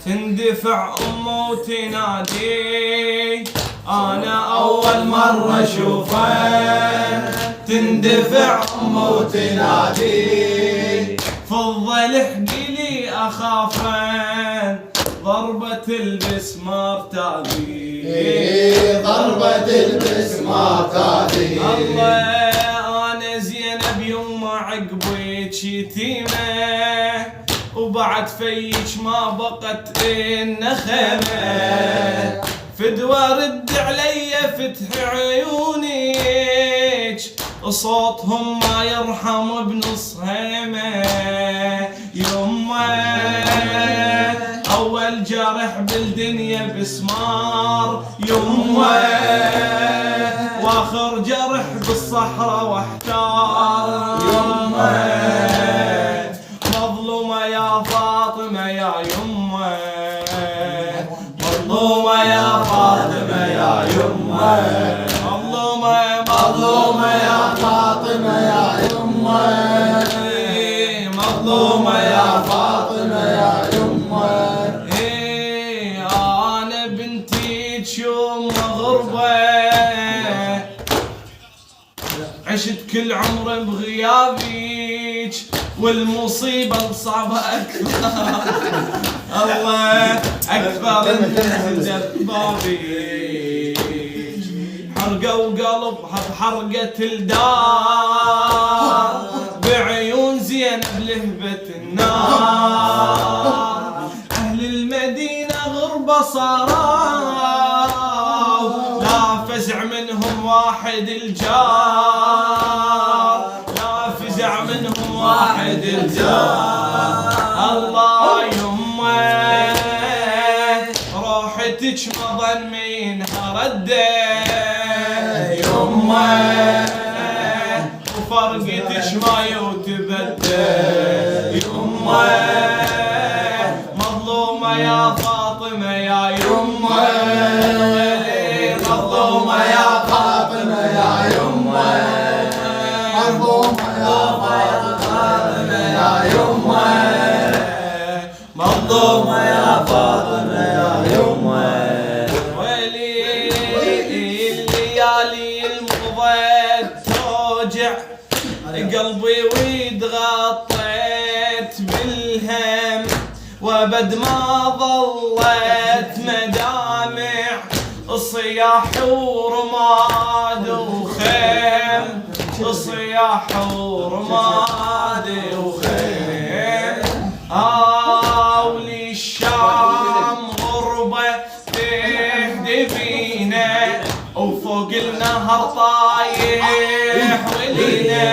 تندفع أمه وتنادي، أنا أول مرة أشوفه. تندفع أمه وتنادي، في الظل احقيلي أخافن، ضربة البسمار تاذي، ضربة البسمار تاذي. الله أنا زينب يما عقبك يتيمة، وبعد فيك ما بقت النخمة، فدوى رد علي فتح عيونيك، صوتهم ما يرحم بنص هيمة. يما أول جرح بالدنيا بسمار، يما واخر جرح بالصحراء واحتار. يما مظلومة يا فاطمة يا يما، مظلومة يا فاطمة يا يما، مظلومة مظلومة يا فاطمة يا يمه، مظلومة يا فاطمة يا يمه. أنا بنتيك يوم غربة، عشت كل عمري بغيابيك، والمصيبة الصعبة أكثر الله أكثر من دبابيك، حرقوا قلبها بحرقة الدار، بعيون زينب لهبة النار. أهل المدينة غربة صاروا، لا فزع منهم واحد الجار، لا فزع منهم واحد الجار. الله يمه روحتك ما ظن منها رده، يمه وفرقتك ما يتبدل. يمه مظلومة يا فاطمة يا يمه، مظلومة يا فاطمة يا يمه، مظلومة يا فاطمة يا يمه، مظلومة يا فاطمة يا يمه. ويلي الليالي المضيت توجع قلبي ويتغطيت بالهم، وابد ما ظلت مدامع صياح ورماد وخيم، صياح ورماد وخيم. وللشام غربة تهدفينا، وفوق النهر طايح ولينا.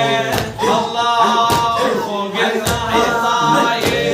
الله وفوق النهر طايح